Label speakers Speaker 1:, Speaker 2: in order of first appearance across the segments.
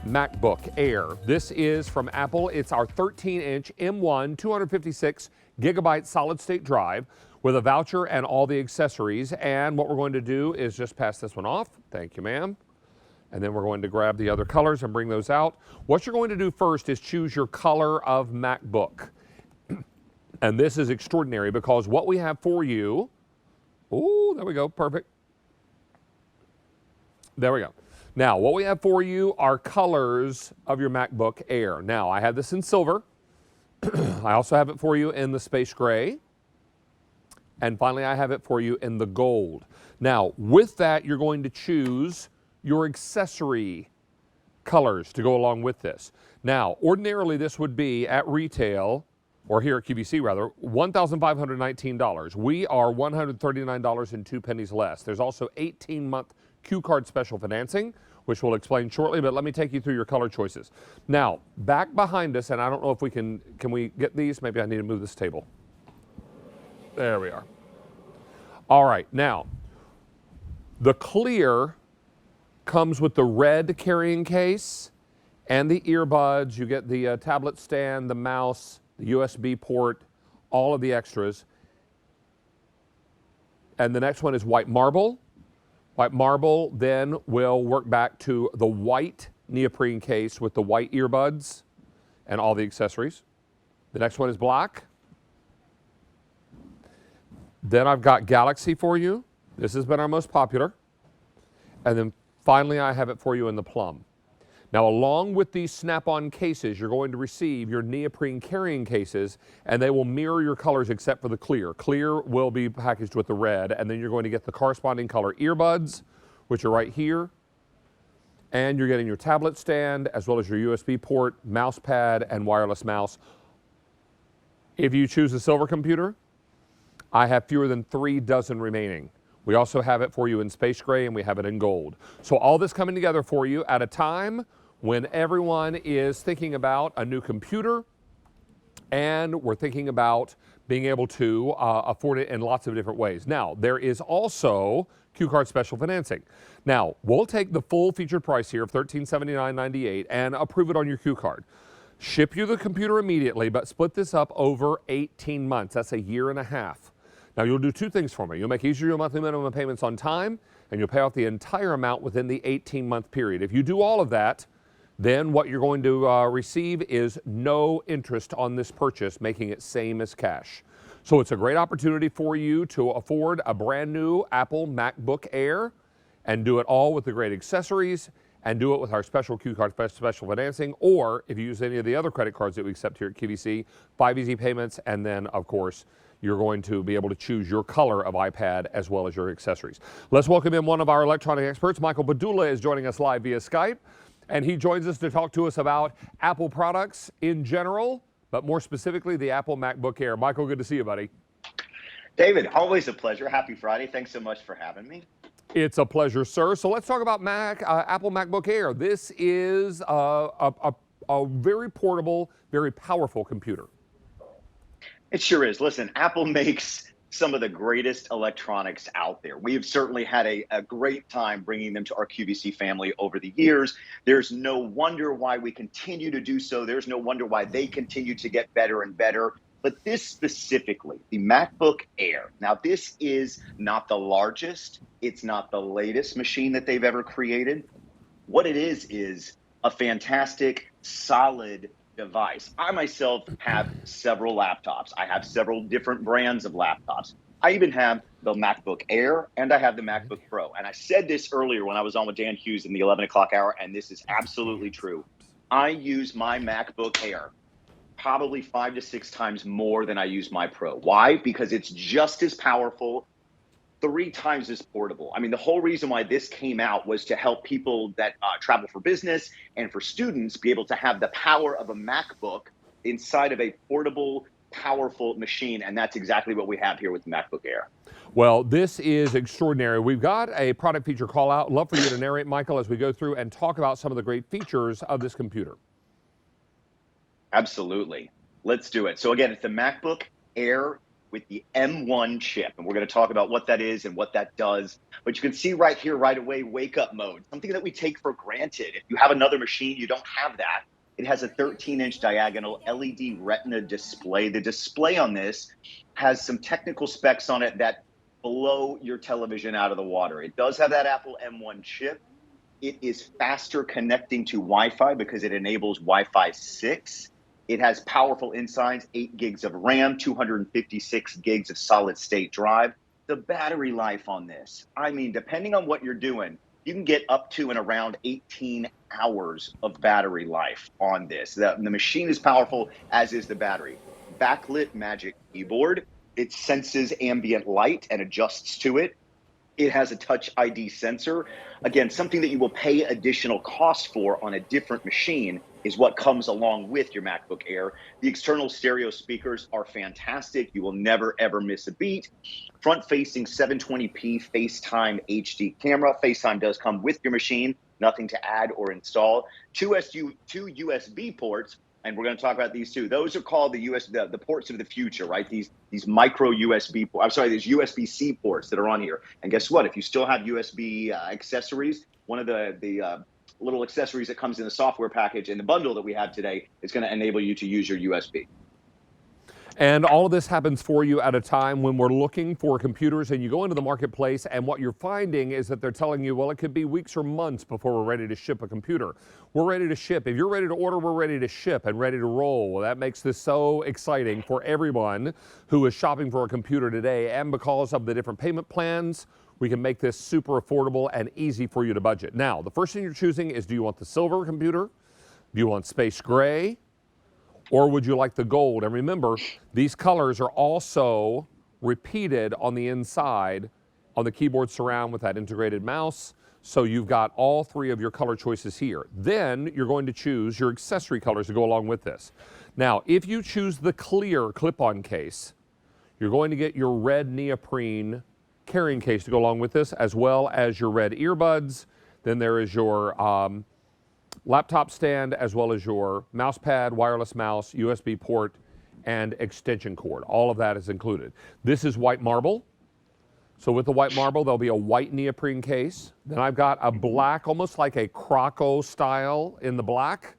Speaker 1: MacBook Air. This is from Apple. It's our 13-inch M1 256GB solid-state drive with a voucher and all the accessories. And what we're going to do is just pass this one off. Thank you, ma'am. And then we're going to grab the other colors and bring those out. What you're going to do first is choose your color of MacBook. And this is extraordinary because what we have for you, oh, there we go, perfect. There we go. Now, what we have for you are colors of your MacBook Air. Now, I have this in silver. I also have it for you in the space gray. And finally, I have it for you in the gold. Now, with that, you're going to choose your accessory colors to go along with this. Now, ordinarily, this would be at retail, or here at QVC rather, $1,519. We are $139.02 less. There's also 18-month Q card special financing, which we'll explain shortly, but let me take you through your color choices. Now, back behind us, and I don't know if we can we get these? Maybe I need to move this table. There we are. All right, now, the clear comes with the red carrying case and the earbuds. You get the tablet stand, the mouse, the USB port, all of the extras. And the next one is white marble. White marble then will work back to the white neoprene case with the white earbuds and all the accessories. The next one is black. Then I've got Galaxy for you. This has been our most popular. And then finally I have it for you in the plum. Now, along with these snap-on cases, you're going to receive your neoprene carrying cases, and they will mirror your colors except for the clear. Clear will be packaged with the red, and then you're going to get the corresponding color earbuds, which are right here. And you're getting your tablet stand, as well as your USB port, mouse pad, and wireless mouse. If you choose a silver computer, I have fewer than 3 dozen remaining. We also have it for you in space gray, and we have it in gold. So all this coming together for you at a time when everyone is thinking about a new computer, and we're thinking about being able to afford it in lots of different ways. Now, there is also Q card special financing. Now, we'll take the full featured price here of $1,379.98 and approve it on your Q card. Ship you the computer immediately, but split this up over 18 months. That's a year and a half. Now, you'll do 2 things for me. You'll make easier your monthly minimum payments on time, and you'll pay off the entire amount within the 18-month period. If you do all of that, then what you're going to receive is no interest on this purchase, making it same as cash. So it's a great opportunity for you to afford a brand new Apple MacBook Air and do it all with the great accessories and do it with our special Q card special financing, or if you use any of the other credit cards that we accept here at QVC, 5 easy payments, and then, of course, you're going to be able to choose your color of iPad as well as your accessories. Let's welcome in one of our electronic experts. Michael Badula is joining us live via Skype, and he joins us to talk to us about Apple products in general, but more specifically, the Apple MacBook Air. Michael, good to see you, buddy.
Speaker 2: David, always a pleasure. Happy Friday. Thanks so much for having me.
Speaker 1: It's a pleasure, sir. So let's talk about Apple MacBook Air. This is a very portable, very powerful computer.
Speaker 2: It sure is. Listen, Apple makes some of the greatest electronics out there. We have certainly had a great time bringing them to our QVC family over the years. There's no wonder why we continue to do so. There's no wonder why they continue to get better and better. But this specifically, the MacBook Air, now this is not the largest, it's not the latest machine that they've ever created. What it is a fantastic, solid device. I myself have several laptops. I have several different brands of laptops. I even have the MacBook Air and I have the MacBook Pro. And I said this earlier when I was on with Dan Hughes in the 11 o'clock hour, and this is absolutely true. I use my MacBook Air probably 5 to 6 times more than I use my Pro. Why? Because it's just as powerful, 3 times as portable. I mean, the whole reason why this came out was to help people that travel for business and for students be able to have the power of a MacBook inside of a portable, powerful machine. And that's exactly what we have here with the MacBook Air.
Speaker 1: Well, this is extraordinary. We've got a product feature call out. Love for you to narrate, Michael, as we go through and talk about some of the great features of this computer.
Speaker 2: Absolutely. Let's do it. So again, it's the MacBook Air with the M1 chip. And we're going to talk about what that is and what that does. But you can see right here, right away, wake up mode, something that we take for granted. If you have another machine, you don't have that. It has a 13-inch diagonal LED retina display. The display on this has some technical specs on it that blow your television out of the water. It does have that Apple M1 chip. It is faster connecting to Wi-Fi because it enables Wi-Fi 6. It has powerful insides, 8 gigs of RAM, 256 gigs of solid state drive. The battery life on this, I mean, depending on what you're doing, you can get up to and around 18 hours of battery life on this. The machine is powerful, as is the battery. Backlit Magic Keyboard. It senses ambient light and adjusts to it. It has a Touch ID sensor. Again, something that you will pay additional cost for on a different machine is what comes along with your MacBook Air. The external stereo speakers are fantastic. You will never, ever miss a beat. Front-facing 720p FaceTime HD camera. FaceTime does come with your machine. Nothing to add or install. Two USB ports. And we're going to talk about these two. Those are called the ports of the future, right? These micro USB, these USB-C ports that are on here. And guess what? If you still have USB accessories, one of the little accessories that comes in the software package in the bundle that we have today is going to enable you to use your USB.
Speaker 1: And all of this happens for you at a time when we're looking for computers, and you go into the marketplace and what you're finding is that they're telling you, well, it could be weeks or months before we're ready to ship a computer. We're ready to ship. If you're ready to order, we're ready to ship and ready to roll. Well, that makes this so exciting for everyone who is shopping for a computer today. And because of the different payment plans, we can make this super affordable and easy for you to budget. Now, the first thing you're choosing is, do you want the silver computer? Do you want space gray? Or would you like the gold? And remember, these colors are also repeated on the inside on the keyboard surround with that integrated mouse. So you've got all three of your color choices here. Then you're going to choose your accessory colors to go along with this. Now, if you choose the clear clip-on case, you're going to get your red neoprene carrying case to go along with this, as well as your red earbuds. Then there is your laptop stand, as well as your mouse pad, wireless mouse, USB port, and extension cord. All of that is included. This is white marble. So with the white marble, there'll be a white neoprene case. Then I've got a black, almost like a Croco style in the black.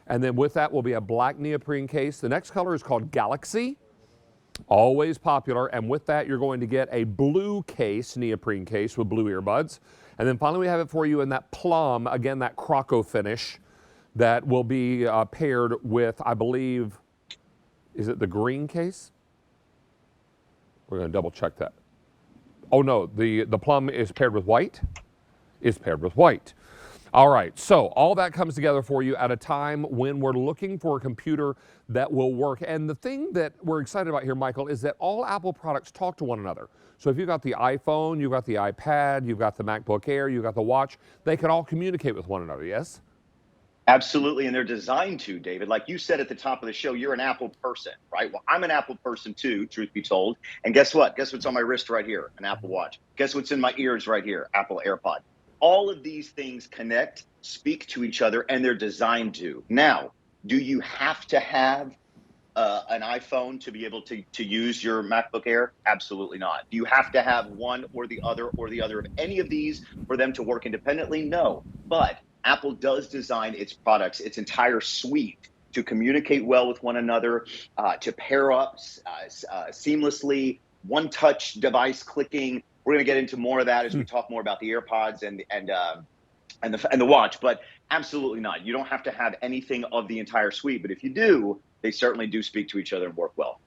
Speaker 1: And then with that will be a black neoprene case. The next color is called Galaxy, always popular. And with that, you're going to get a blue case, neoprene case with blue earbuds. And then finally, we have it for you in that plum, again, that Croco finish that will be paired with, I believe, is it the green case? We're going to double check that. Oh, no, the plum is paired with white. Is paired with white. All right, so all that comes together for you at a time when we're looking for a computer that will work. And the thing that we're excited about here, Michael, is that all Apple products talk to one another. So if you've got the iPhone, you've got the iPad, you've got the MacBook Air, you've got the watch, they can all communicate with one another, yes?
Speaker 2: Absolutely, and they're designed to, David. Like you said at the top of the show, you're an Apple person, right? Well, I'm an Apple person too, truth be told. And guess what? Guess what's on my wrist right here? An Apple Watch. Guess what's in my ears right here? Apple AirPod. All of these things connect, speak to each other, and they're designed to. Now, do you have to have an iPhone to be able to use your MacBook Air? Absolutely not. Do you have to have one or the other of any of these for them to work independently? No. But Apple does design its products, its entire suite, to communicate well with one another, to pair up seamlessly, one-touch device clicking. We're going to get into more of that as we talk more about the AirPods and the watch, but absolutely not. You don't have to have anything of the entire suite, but if you do, they certainly do speak to each other and work well.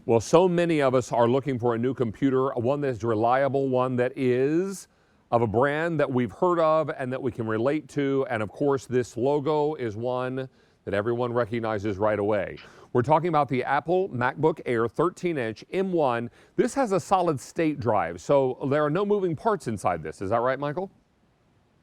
Speaker 1: Well, so many of us are looking for a new computer, one that's reliable, one that is of a brand that we've heard of and that we can relate to. And of course, this logo is one that everyone recognizes right away. We're talking about the Apple MacBook Air 13-inch M1. This has a solid state drive, so there are no moving parts inside this. Is that right, Michael?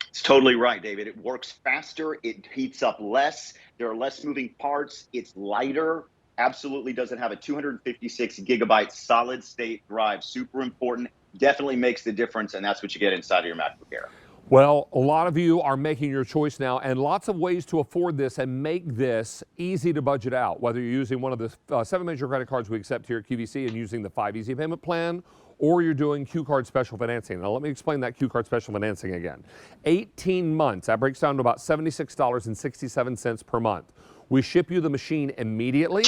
Speaker 2: It's totally right, David. It works faster. It heats up less. There are less moving parts. It's lighter. Absolutely doesn't have a 256 gigabyte solid state drive. Super important. Definitely makes the difference, and that's what you get inside of your MacBook Air.
Speaker 1: Well, a lot of you are making your choice now, and lots of ways to afford this and make this easy to budget out, whether you're using one of the 7 major credit cards we accept here at QVC and using the 5 easy payment plan, or you're doing Q card special financing. Now, let me explain that Q card special financing again. 18 months, that breaks down to about $76.67 per month. We ship you the machine immediately,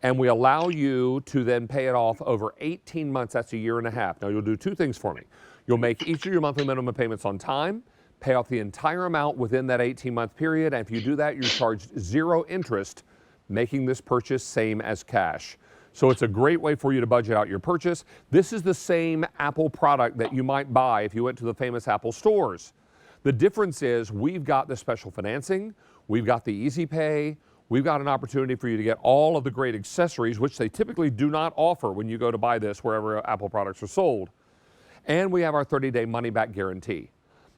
Speaker 1: and we allow you to then pay it off over 18 months. That's a year and a half. Now, you'll do two things for me. You'll make each of your monthly minimum payments on time, pay off the entire amount within that 18-month period, and if you do that, you're charged 0 interest, making this purchase same as cash. So it's a great way for you to budget out your purchase. This is the same Apple product that you might buy if you went to the famous Apple stores. The difference is we've got the special financing, we've got the easy pay, we've got an opportunity for you to get all of the great accessories, which they typically do not offer when you go to buy this wherever Apple products are sold. And we have our 30-day money-back guarantee.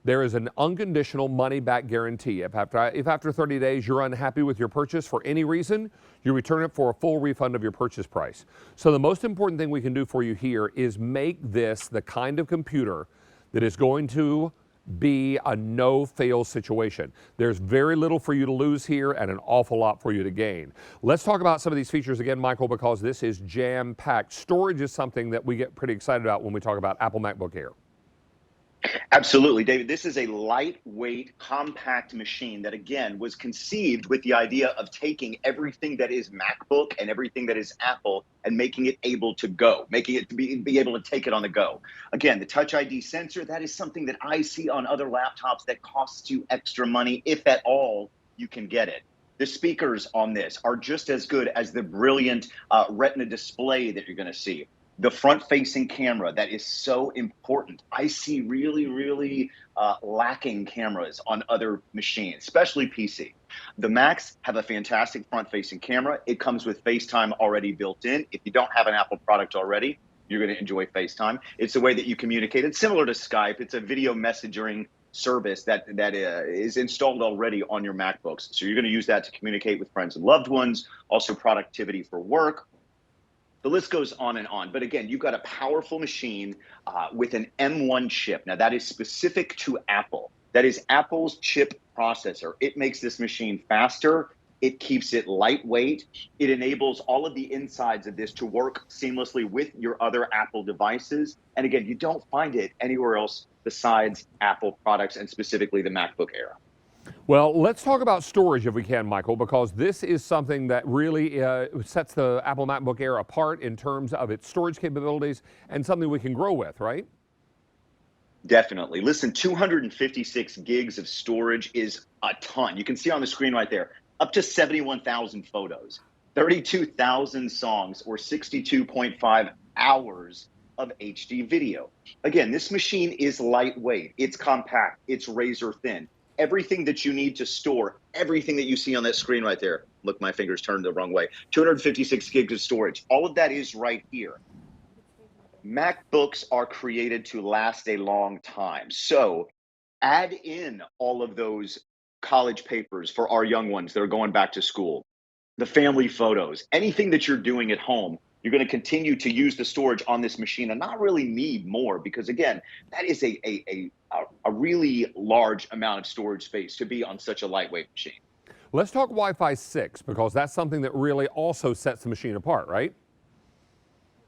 Speaker 1: There is an unconditional money-back guarantee. If after 30 days you're unhappy with your purchase for any reason, you return it for a full refund of your purchase price. So the most important thing we can do for you here is make this the kind of computer that is going to be a no-fail situation. There's very little for you to lose here and an awful lot for you to gain. Let's talk about some of these features again, Michael, because this is jam-packed. Storage is something that we get pretty excited about when we talk about Apple MacBook Air.
Speaker 2: Absolutely, David. This is a lightweight, compact machine that, again, was conceived with the idea of taking everything that is MacBook and everything that is Apple and making it able to go, making it to be able to take it on the go. Again, the Touch ID sensor, that is something that I see on other laptops that costs you extra money, if at all you can get it. The speakers on this are just as good as the brilliant Retina display that you're going to see. The front-facing camera, that is so important. I see really lacking cameras on other machines, especially PC. The Macs have a fantastic front-facing camera. It comes with FaceTime already built in. If you don't have an Apple product already, you're going to enjoy FaceTime. It's a way that you communicate. It's similar to Skype. It's a video messaging service that is installed already on your MacBooks. So you're going to use that to communicate with friends and loved ones, also productivity for work. The list goes on and on. But again, you've got a powerful machine with an M1 chip. Now, that is specific to Apple. That is Apple's chip processor. It makes this machine faster. It keeps it lightweight. It enables all of the insides of this to work seamlessly with your other Apple devices. And again, you don't find it anywhere else besides Apple products, and specifically the MacBook Air.
Speaker 1: Well, let's talk about storage if we can, Michael, because this is something that really sets the Apple MacBook Air apart in terms of its storage capabilities and something we can grow with, right?
Speaker 2: Definitely. Listen, 256 gigs of storage is a ton. You can see on the screen right there, up to 71,000 photos, 32,000 songs, or 62.5 hours of HD video. Again, this machine is lightweight. It's compact. It's razor thin. Everything that you need to store, everything that you see on that screen right there. Look, my fingers turned the wrong way. 256 gigs of storage. All of that is right here. MacBooks are created to last a long time. So add in all of those college papers for our young ones that are going back to school, the family photos, anything that you're doing at home. You're going to continue to use the storage on this machine and not really need more, because again, that is a really large amount of storage space to be on such a lightweight machine.
Speaker 1: Let's talk Wi-Fi 6, because that's something that really also sets the machine apart, right?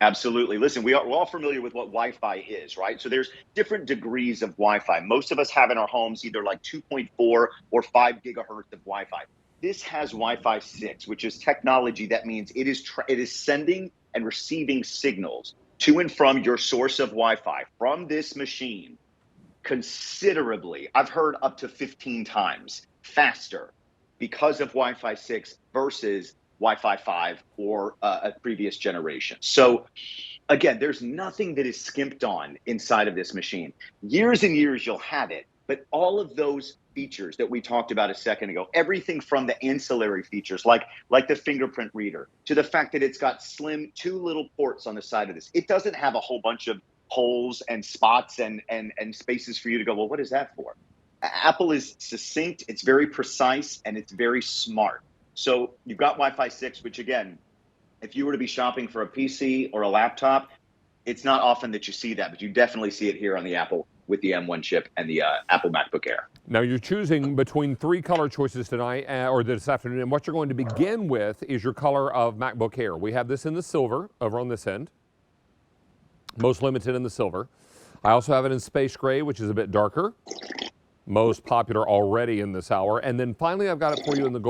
Speaker 2: Absolutely. Listen, we're all familiar with what Wi-Fi is, right? So there's different degrees of Wi-Fi. Most of us have in our homes either like 2.4 or 5 gigahertz of Wi-Fi. This has Wi-Fi 6, which is technology that means it is sending and receiving signals to and from your source of Wi-Fi from this machine considerably, I've heard up to 15 times faster because of Wi-Fi 6 versus Wi-Fi 5 or a previous generation. So again, there's nothing that is skimped on inside of this machine. Years and years you'll have it, but all of those features that we talked about a second ago, everything from the ancillary features like the fingerprint reader to the fact that it's got slim 2 little ports on the side of this. It doesn't have a whole bunch of holes and spots and spaces for you to go, well, what is that for? Apple is succinct, it's very precise, and it's very smart. So you've got Wi-Fi 6, which again, if you were to be shopping for a PC or a laptop, it's not often that you see that, but you definitely see it here on the Apple with the M1 chip and the Apple MacBook Air.
Speaker 1: Now you're choosing between 3 color choices tonight or this afternoon, and what you're going to begin with is your color of MacBook Air. We have this in the silver over on this end, most limited in the silver. I also have it in space gray, which is a bit darker, most popular already in this hour. And then finally, I've got it for you in the gold.